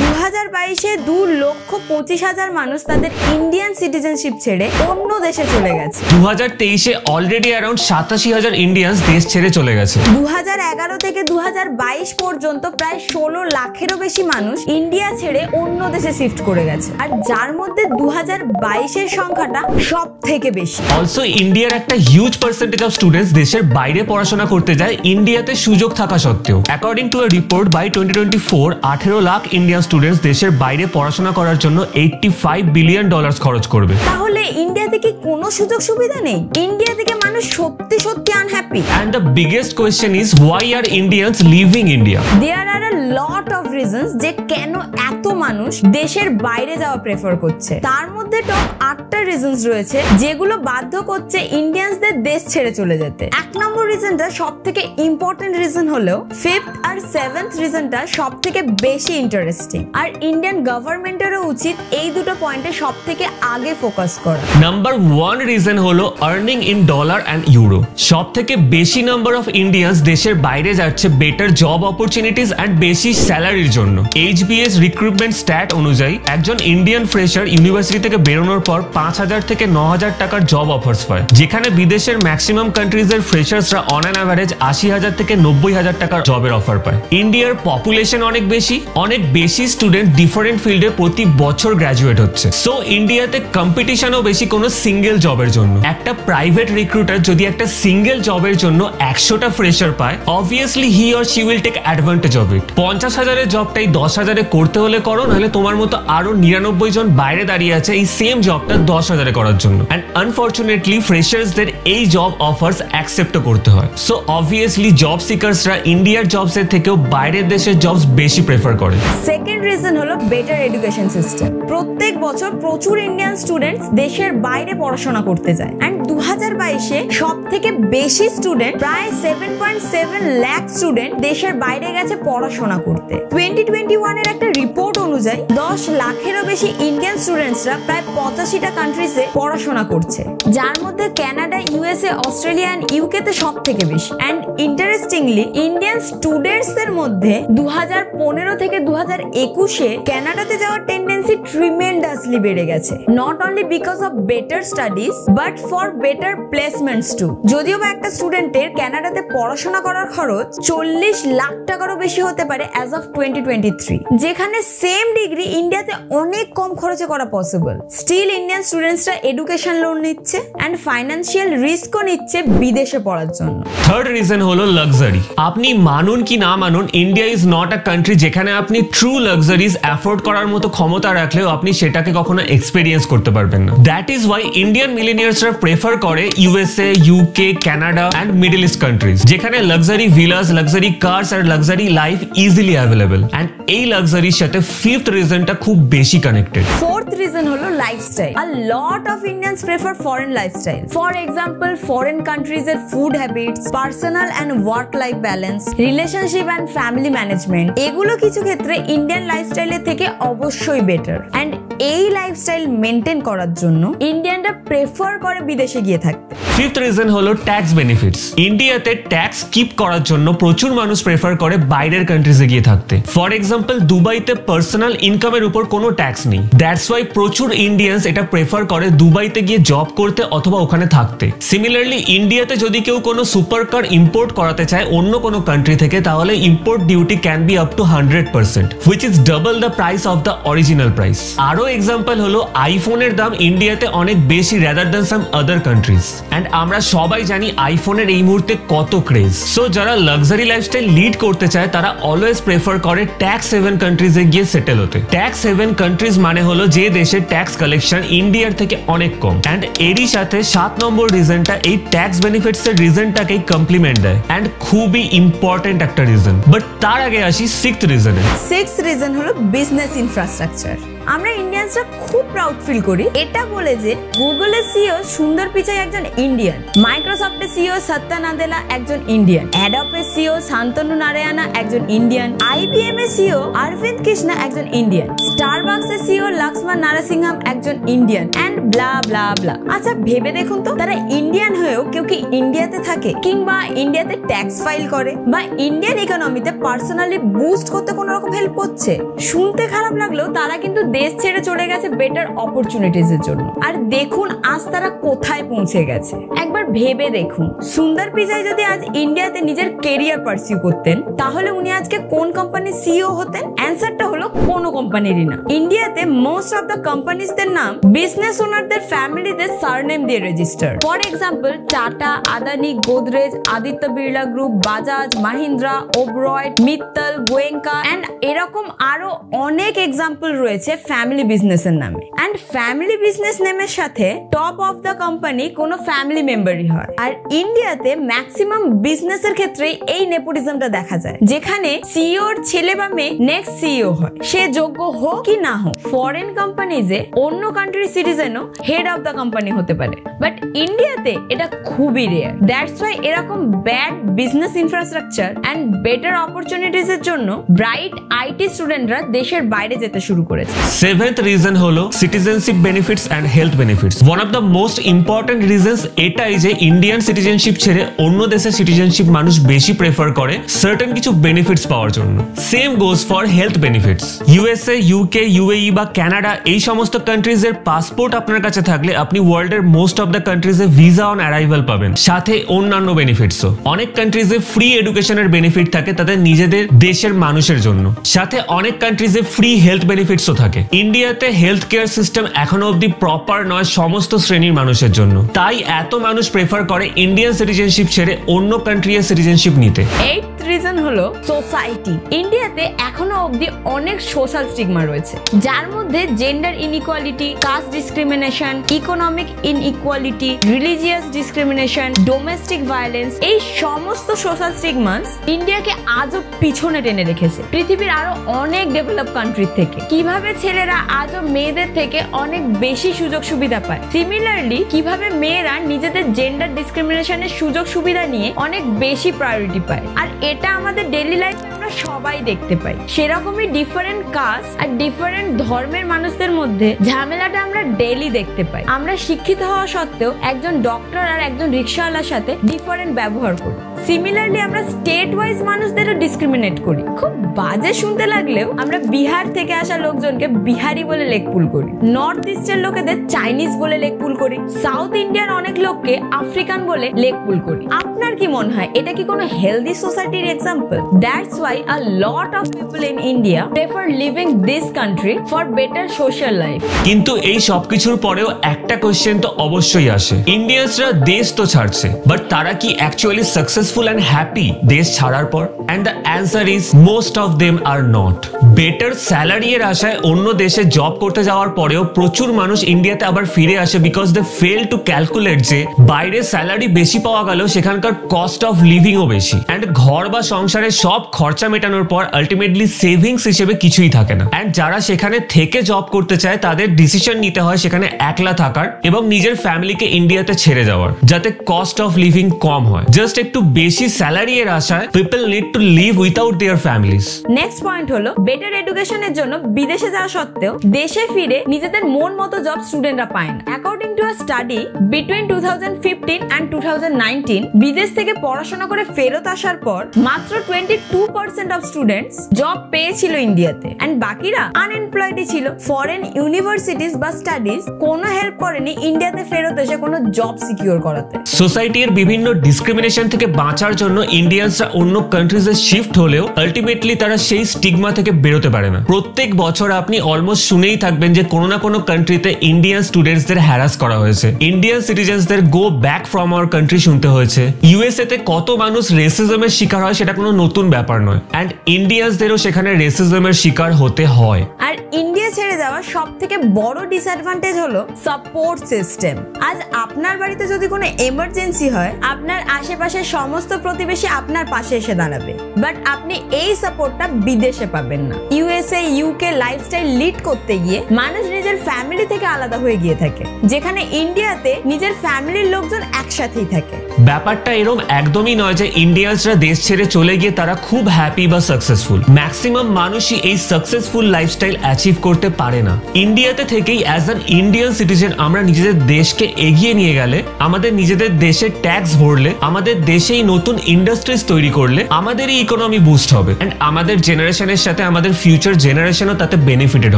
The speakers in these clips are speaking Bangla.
2022-এ 2,25,000 মানুষ তাদের ইন্ডিয়ান সিটিজেনশিপ ছেড়ে অন্য দেশে চলে গেছে। 2023-এ অলরেডি অ্যারাউন্ড 87,000 ইন্ডিয়ান্স দেশ ছেড়ে চলে গেছে। 2011 থেকে 2022 পর্যন্ত প্রায় 16 লাখেরও বেশি মানুষ ইন্ডিয়া ছেড়ে অন্য দেশে শিফট করে গেছে, আর যার মধ্যে 2022-এর সংখ্যাটা সব থেকে বেশি। অলসো ইন্ডিয়ার একটা হিউজ পার্সেন্টেজ অফ স্টুডেন্টস দেশের বাইরে পড়াশোনা করতে যায় ইন্ডিয়াতে সুযোগ থাকা সত্ত্বেও। According to a report by 2024, 18 lakh Indian students দেশের বাইরে পড়াশোনা করার জন্য $85 বিলিয়ন খরচ করবে। তাহলে ইন্ডিয়াতে কি কোনো সুযোগ সুবিধা নেই? ইন্ডিয়া থেকে মানুষ সত্যি সত্যি unhappy. And the biggest question is why are Indians leaving India? There are a lot of reasons যে কেন এত মানুষ দেশের বাইরে যাওয়া প্রেফার করছে। তার মধ্যে টপ 8টা রিজনস রয়েছে যেগুলো বাধ্য করছে ইন্ডিয়ানসদের দেশ ছেড়ে চলে যেতে। 1 নম্বর রিজনটা সবথেকে ইম্পর্টেন্ট রিজন হলেও 5th আর 7th রিজনটা সবথেকে বেশি ইন্টারেস্টিং, আর ইন্ডিয়ান গভর্নমেন্টেরও উচিত এই দুটো পয়েন্টে সবথেকে আগে ফোকাস করা। নাম্বার 1 রিজন হলো earning in dollar and euro. সবথেকে বেশি নাম্বার অফ ইন্ডিয়ানস দেশের বাইরে যাচ্ছে বেটার জব অপরচুনিটিস অ্যান্ড বেশি স্যালারির জন্য। HBS রিক্রুটমেন্ট স্ট্যাট অনুযায়ী একজন ইন্ডিয়ান ফ্রেশার ইউনিভার্সিটি থেকে বেরোনোর পর 5,000 থেকে 9,000 টাকার জব অফার্স পায়, যেখানে বিদেশের ম্যাক্সিমাম কান্ট্রিজের ফ্রেশার্সরা অন অ্যান অ্যাভারেজ 80,000 থেকে 90,000 টাকার জবের অফার পায়। ইন্ডিয়ার পপুলেশন অনেক বেশি স্টুডেন্ট ডিফারেন্ট ফিল্ডে প্রতি বছর গ্র্যাজুয়েট হচ্ছে। সো ইন্ডিয়াতে কম্পিটিশনও বেশি কোনো সিঙ্গেল জবের জন্য। একটা প্রাইভেট রিক্রুটার যদি একটা সিঙ্গেল জবের জন্য 100টা ফ্রেশার পায়, obviously he or she will take advantage of it. 50,000-এর জবটাই 10,000-এ করতে হলে করো, নাহলে তোমার মতো আরো 99 জন বাইরে দাঁড়িয়ে আছে এই সেম জবটা 10,000-এ করার জন্য। অ্যান্ড আনফরচুনেটলি ফ্রেশার্সদের এই জব অফার্স অ্যাকসেপ্ট করতে হয়। সো অবভিয়াসলি জব সিকার্সরা ইন্ডিয়ার জবসের থেকেও বাইরের দেশের জবস বেশি প্রেফার করে। সেকেন্ড রিজন হলো বেটার এডুকেশন সিস্টেম। প্রত্যেক বছর প্রচুর ইন্ডিয়ান স্টুডেন্টস দেশের বাইরে পড়াশোনা করতে যায়, এন্ড 2022-এ সব থেকে বেশি স্টুডেন্ট প্রায় 7.7 লাখ স্টুডেন্ট দেশের বাইরে গেছে পড়াশোনা করতে। 2021-এর একটা রিপোর্ট অনুযায়ী 10 লাখেরও বেশি ইন্ডিয়ান স্টুডেন্টসরা প্রায় 85টা কান্ট্রিজে পড়াশোনা করছে, যার মধ্যে Canada, USA, Australia and UK তে সব থেকে বেশি। এন্ড ইন্টারেস্টিংলি ইন্ডিয়ান স্টুডেন্টসদের মধ্যে 2015 থেকে 2021-এ কানাডাতে যাওয়ার টেন্ডেন্সি ট্রিমেন্ডাসলি বেড়ে গেছে, not only because of better studies but for better placements too. যদিও বা একটা স্টুডেন্টের কানাডাতে পড়াশোনা করার খরচ 40 লাখ টাকারও বেশি হতে পারে অ্যাজ অফ 2023, যেখানে সেম ডিগ্রি ইন্ডিয়াতে অনেক কম খরচে করা পসিবল। স্টিল ইন্ডিয়ান স্টুডেন্টসরা এডুকেশন লোন নিচ্ছে এন্ড ফাইন্যান্সিয়াল রিস্কও নিচ্ছে বিদেশে পড়ার জন্য। থার্ড রিজন হলো লাক্সারি। আপনি মানুন কি না মানুন, India is not a country যেখানে আপনি ট্রু লাক্সারিজ অ্যাফোর্ড করার মতো ক্ষমতা রাখলেও আপনি সেটাকে কখনো এক্সপেরিয়েন্স করতে পারবেন না। দ্যাট ইজ ওয়াই ইন্ডিয়ান মিলেনিয়ার্সরা প্রেফার করে USA, UK, Canada and Middle East countries, যেখানে লাক্সারি ভিলাস, লাক্সারি কার্স আর luxury life easily available. And এই লাক্সারির সাথে ফিফথ রিজনটা খুব বেশি কানেক্টেড। ফোর্থ রিজন হলো lifestyle. A lot of Indians prefer foreign lifestyle. For example, foreign countries এর food habits, personal and work life balance, relationship and family management, এগুলো কিছু ক্ষেত্রে ইন্ডিয়ান লাইফস্টাইলের থেকে অবশ্যই বেটার। এন্ড এই লাইফস্টাইল মেনটেন করার জন্য ইন্ডিয়ানরা প্রেফার করে বিদেশে গিয়ে থাকতে। ফিফথ রিজন হলো ট্যাক্স বেনিফিটস। ইন্ডিয়াতে ট্যাক্স কিপ করার জন্য প্রচুর মানুষ প্রেফার করে বাইরের কান্ট্রিজে গিয়ে থাকতে। ফর এক্সাম্পল, দুবাইতে পার্সোনাল ইনকামের উপর কোনো ট্যাক্স নেই। দ্যাটস ওয়াই প্রচুর ইন্ডিয়ান্স এটা প্রেফার করে দুবাইতে গিয়ে জব করতে অথবা ওখানে থাকতে। সিমিলারলি ইন্ডিয়াতে যদি কেউ কোনো সুপার কার ইম্পোর্ট করাতে চায় অন্য কোনো কান্ট্রি থেকে, তাহলে import duty can be up to 100%, which is double the price of the original price. আরো এক্সাম্পল হলো আইফোনের দাম ইন্ডিয়াতে অনেক বেশি rather than some other countries. And আমরা সবাই জানি আইফোনের এই মুহূর্তে কত ক্রেজ। সো যারা লাক্সারি লাইফস্টাইল লিড করতে চায় তারা অলওয়েজ প্রেফার করে ট্যাক্স হেভেন কান্ট্রিজে গিয়ে সেটেল হতে। ট্যাক্স হেভেন কান্ট্রিজ মানে হলো যে দেশের ট্যাক্স কালেকশন ইন্ডিয়ার থেকে অনেক কম। এন্ড এরই সাথে 7 নম্বর রিজনটা এই ট্যাক্স বেনিফিটস এর রিজনটাকেই কমপ্লিমেন্ট দেয়, এন্ড খুবই ইম্পর্টেন্ট একটা রিজন। বাট তার আগে আসি সিক্সথ রিজনে। সিক্সথ রিজন হলো বিজনেস ইনফ্রাস্ট্রাকচার। আমরা ইন্ডিয়ানসরা খুব প্রাউড ফিল করি এটা বলে যে গুগলের সিইও সুন্দর পিচাই একজন ইন্ডিয়ান, মাইক্রোসফটের সিইও সত্য নাদেলা একজন ইন্ডিয়ান, অ্যাডোবের সিইও শান্তনু নারায়ণা একজন ইন্ডিয়ান, IBM এর সিইও অরবিন্দ কৃষ্ণা একজন ইন্ডিয়ান, স্টারবাকস এর সিইও লক্ষ্মণ নারাসিংহাম একজন ইন্ডিয়ান এন্ড ব্লা ব্লা ব্লা। আচ্ছা ভেবে দেখুন তো, তারা ইন্ডিয়ান হয়েও কেউ কি ইন্ডিয়াতে থাকে কিংবা ইন্ডিয়াতে ট্যাক্স ফাইল করে বা ইন্ডিয়ান ইকোনমিতে পার্সোনালি বুস্ট করতে কোনো রকম হেল্প করছে? শুনতে খারাপ লাগলেও তারা কিন্তু দেশ ছেড়ে চলে গেছে বেটার অপরচুনিটিজ এর জন্য। আর দেখুন আজ তারা কোথায় পৌঁছে গেছে। একবার ভেবে দেখুন, সুন্দর পিচাই যদি আজ ইন্ডিয়াতে নিজের কেরিয়ার পারসিউ করতেন তাহলে উনি আজকে কোন কোম্পানির সিইও হতেন? অ্যান্সারটা হলো কোনো কোম্পানিরই না। ইন্ডিয়াতে মোস্ট অফ দ্য কোম্পানিজদের নাম বিজনেস ওনারদের ফ্যামিলিদের সারনেম দিয়ে register. For example Tata, Adani, Godrej, Aditya Birla group, Bajaj, Mahindra, Oberoi, Mittal, Goenka and এরকম আরো অনেক এক্সাম্পল রয়েছে ফ্যামিলি বিজনেসের নামে। এন্ড ফ্যামিলি বিজনেস নেমের সাথে টপ অফ দ্য কোম্পানি কোনো ফ্যামিলি মেম্বারই হয়। আর ইন্ডিয়াতে ম্যাক্সিমাম বিজনেসের ক্ষেত্রে এই নেপোটিজমটা দেখা যায়, যেখানে সিইওর ছেলে বা মেয়ে নেক্সট সিইও হয়, সে যোগ্য হোক কি না হোক। ফরেন কোম্পানিজে অন্য কান্ট্রির সিটিজেনও হেড অফ দ্য কোম্পানি হতে পারে, বাট ইন্ডিয়াতে এটা খুবই রেয়ার। দ্যাটস ওয়াই এরকম bad business infrastructure and better opportunities এর জন্য ব্রাইট আইটি স্টুডেন্টরা দেশের বাইরে যেতে শুরু করেছে। সেভেন্থ রিজন হলো citizenship benefits and health benefits. One of the most important reasons এটাই যে ইন্ডিয়ান সিটিজেনশিপ ছেড়ে অন্য দেশের সিটিজেনশিপ মানুষ বেশি প্রেফার করে সার্টেন কিছু বেনিফিটস পাওয়ার জন্য। Same goes for health benefits. USA, UK, UAE বা কানাডা এই সমস্ত কান্ট্রিজ এর পাসপোর্ট আপনার কাছে থাকলে আপনি ওয়ার্ল্ডের মোস্ট অফ দ্য কান্ট্রিজে ভিসা অন অ্যারাইভাল পাবেন, সাথে অন্যান্য বেনিফিটসও। অনেক কান্ট্রিজে ফ্রি এডুকেশনের বেনিফিট থাকে তাদের নিজেদের দেশের মানুষের জন্য, সাথে অনেক কান্ট্রিজে ফ্রি হেলথ বেনিফিটসও থাকে। ইন্ডিয়াতে হেলথ কেয়ার সিস্টেম এখনো অবধি প্রপার নয় সমস্ত শ্রেণীর মানুষের জন্য, তাই এত মানুষ প্রেফার করে ইন্ডিয়ান সিটিজেনশিপ ছেড়ে অন্য কান্ট্রির সিটিজেনশিপ নিতে। এইথ রিজন হলো সোসাইটি। ইন্ডিয়াতে এখনো অবধি অনেক সোশ্যাল স্টিগমা রয়েছে, যার মধ্যে gender inequality, caste discrimination, economic inequality, religious discrimination, domestic violence. এই সমস্ত সোশ্যাল স্টিগমাস ইন্ডিয়াকে আজও পিছনে টেনে রেখেছে পৃথিবীর আরো অনেক ডেভেলপ কান্ট্রি থেকে। কিভাবে ছেলেরা আজও মেয়েদের থেকে অনেক বেশি সুযোগ সুবিধা পায়, সিমিলারলি কিভাবে মেয়েরা নিজেদের জেন্ডার ডিসক্রিমিনেশনের সুযোগ সুবিধা নিয়ে অনেক বেশি প্রায়োরিটি পায়। আর এটা আমাদের ডেইলি লাইফে আমরা সবাই দেখতে পাই। সেরকমই ডিফারেন্ট কাস্ট আর ডিফারেন্ট ধর্মের মানুষদের মধ্যে ঝামেলাটা আমরা ডেইলি দেখতে পাই। আমরা শিক্ষিত হওয়া সত্ত্বেও একজন ডক্টর আর একজন রিক্সাওয়ালার সাথে ডিফারেন্ট ব্যবহার করি। সিমিলারলি আমরা স্টেট ওয়াইজ মানুষদেরও ডিসক্রিমিনেট করি। খুব বাজে শুনতে লাগলেও আমরা বিহার থেকে আসা লোকজনকে বিহারি বলে লেগপুল করি, নর্থ ইস্টের লোকেদের চাইনিজ বলে লেগপুল করি, সাউথ ইন্ডিয়ান অনেক লোককে আফ্রিকান বলে লেগপুল করি। আপনার কি মনে হয় এটা কি কোনো হেলদি সোসাইটির example? That's why a lot of people in India prefer living this country for better social life. কিন্তু এই সবকিছুর পরেও একটা কোশ্চেন তো অবশ্যই আসে, ইন্ডিয়ানসরা দেশ তো ছাড়ছে, বাট তারা কি অ্যাকচুয়ালি সাকসেসফুল এন্ড হ্যাপি দেশ ছাড়ার পর? And the answer is most of them are not. Better salary এর আশায় অন্য দেশে জব করতে যাওয়ার পরেও প্রচুর মানুষ ইন্ডিয়াতে আবার ফিরে আসে, because they fail to calculate যে বাইরে স্যালারি বেশি পাওয়া গেলেও সেখানকার কস্ট অফ লিভিংও বেশি, এন্ড ঘর বা সংসারে সব খরচা মেটানোর পর আলটিমেটলি সেভিংস হিসেবে কিছুই থাকে না। এন্ড যারা সেখানে থেকে জব করতে চায় তাদের ডিসিশন নিতে হয় সেখানে একলা থাকার এবং নিজের ফ্যামিলিকে ইন্ডিয়াতে ছেড়ে যাওয়ার, যাতে কস্ট অফ লিভিং কম হয়। জাস্ট একটু বেশি স্যালারি এর আশায় people need to live without their families. Next point হলো বেটার এডুকেশনের জন্য বিদেশে যাওয়া সত্ত্বেও দেশে ফিরে নিজেদের মন মতো জব স্টুডেন্টরা পায় না। According to a study between 2015 and 2019 বিদেশ থেকে পড়াশোনা করে ফেরত আসার পর মাত্র 22% অফ স্টুডেন্টস জব পেয়েছিল ইন্ডিয়াতে, এন্ড বাকিরা আনএমপ্লয়েডই ছিল। ফরেন ইউনিভার্সিটিজ বা স্টাডিজ কোনো হেল্প করেনি ইন্ডিয়াতে ফেরত এসে কোনো জব সিকিউর করাতে। সোসাইটির বিভিন্ন ডিসক্রিমিনেশন থেকে বাঁচার জন্য ইন্ডিয়ানসরা অন্য কান্ট্রিজে শিফট হলেও আলটিমেটলি তারা সেই স্টিগমা থেকে বেরোতে পারে না। প্রত্যেক বছর আপনি অলমোস্ট শুনেই থাকবেন যে কোনো না কোনো কান্ট্রিতে ইন্ডিয়ান স্টুডেন্টসদের হ্যারাস করা হয়েছে, ইন্ডিয়ান সিটিজেন্সদের go back from our country শুনতে হয়েছে। ইউএসএ তে কত মানুষ রেসিজমের শিকার হয় সেটা কোনো নতুন ব্যাপার নয়, এন্ড ইন্ডিয়ানসদেরও সেখানে রেসিজমের শিকার হতে হয়। আর ইন্ডিয়া ছেড়ে যাওয়া সবথেকে বড় ডিসঅ্যাডভান্টেজ হলো সাপোর্ট সিস্টেম। আজ আপনার বাড়িতে যদি কোনো এমার্জেন্সি হয়, আপনার আশেপাশের সমস্ত প্রতিবেশী আপনার পাশে এসে দাঁড়াবে, বাট আপনি এই সাপোর্টটা বিদেশে পাবেন না। ইউএসএ, ইউকে লাইফস্টাইল লিড করতে গিয়ে মানুষ নিজের ফ্যামিলি থেকে আলাদা হয়ে গিয়ে থাকে, যেখানে ইন্ডিয়াতে নিজের ফ্যামিলির লোকজন একসাথেই থাকে। ব্যাপারটা এরকম একদমই নয় যে ইন্ডিয়ানসরা দেশ ছেড়ে চলে গিয়ে তারা খুব হ্যাপি বা সাকসেসফুল। ম্যাক্সিমাম মানুষই এই সাকসেসফুল লাইফস্টাইল অ্যাচিভ করতে পারে না। ইন্ডিয়াতে থেকেই অ্যাজ অ্যান ইন্ডিয়ান সিটিজেন আমরা নিজেদের দেশকে এগিয়ে নিয়ে গেলে, আমাদের নিজেদের দেশে ট্যাক্স ভরলে, আমাদের দেশেই নতুন ইন্ডাস্ট্রিজ তৈরি করলে আমাদেরই ইকোনমি বুস্ট হবে এন্ড আমাদের জেনারেশনের সাথে আমাদের ফিউচার জেনারেশনও তাতে বেনিফিটেড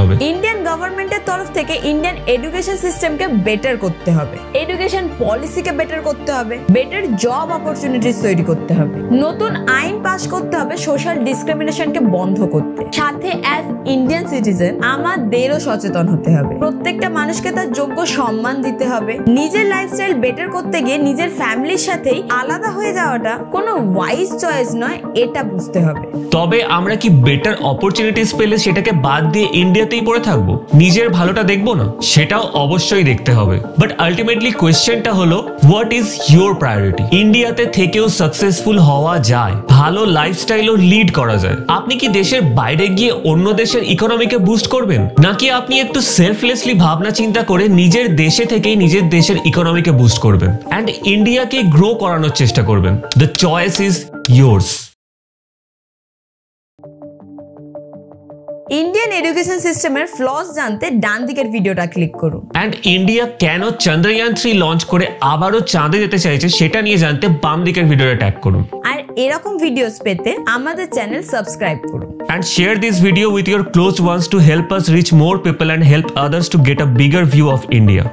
হবে। ইন্ডিয়ান গভর্নমেন্টের তরফ থেকে ইন্ডিয়ান এডুকেশন সিস্টেমকে বেটার করতে হবে, এডুকেশন পলিসিকে বেটার করতে হবে, বেটার জব অপরচুনিটিস তৈরি করতে হবে, নতুন আইন পাস করতে হবে সোশ্যাল ডিসক্রিমিনেশনকে বন্ধ করতে। সাথে অ্যাজ ইন্ডিয়ান সিটিজেন আমাদেরও সচেতন হতে হবে, প্রত্যেকটা মানুষকে তার যোগ্য সম্মান দিতে হবে। নিজের লাইফস্টাইল বেটার করতে গিয়ে নিজের ফ্যামিলির সাথেই আলাদা হয়ে যাওয়াটা কোনো ওয়াইজ চয়েস নয়, এটা বুঝতে হবে। তবে আমরা কি বেটার অপরচুনিটিস পেলে সেটাকে বাদ দিয়ে ইন্ডিয়াতেই পড়ে থাকবো, নিজের ভালোটা দেখবো না? সেটাও অবশ্যই দেখতে হবে। বাট আলটিমেটলি কোয়েশ্চেনটা হলো, হোয়াট ইজ ইউর প্রায়োরিটি? ইন্ডিয়াতে থেকেও সাকসেসফুল হওয়া যায়, ভালো লাইফস্টাইলও লিড করা যায়। আপনি কি দেশের বাইরে গিয়ে অন্য দেশের ইকোনমিকে বুস্ট করবেন, নাকি আপনি একটু সেলফলেসলি ভাবনা চিন্তা করে নিজের দেশে থেকেই নিজের দেশের ইকোনমিকে বুস্ট করবেন অ্যান্ড ইন্ডিয়াকে গ্রো করানোর চেষ্টা করবেন? The choice is yours. Indian education সিস্টেমের ফ্লস জানতে ডান দিকের ভিডিওটা ক্লিক করুন। অ্যান্ড ইন্ডিয়া কেন চন্দ্রয়ান 3 লঞ্চ করে আবারও চাঁদে যেতে চাইছে সেটা নিয়ে জানতে বাম দিকের ভিডিওটা ট্যাগ করুন। আর এরকম ভিডিওস পেতে আমাদের চ্যানেল সাবস্ক্রাইব করুন। And share this video with your close ones to help us reach more people and help others to get a bigger view of India.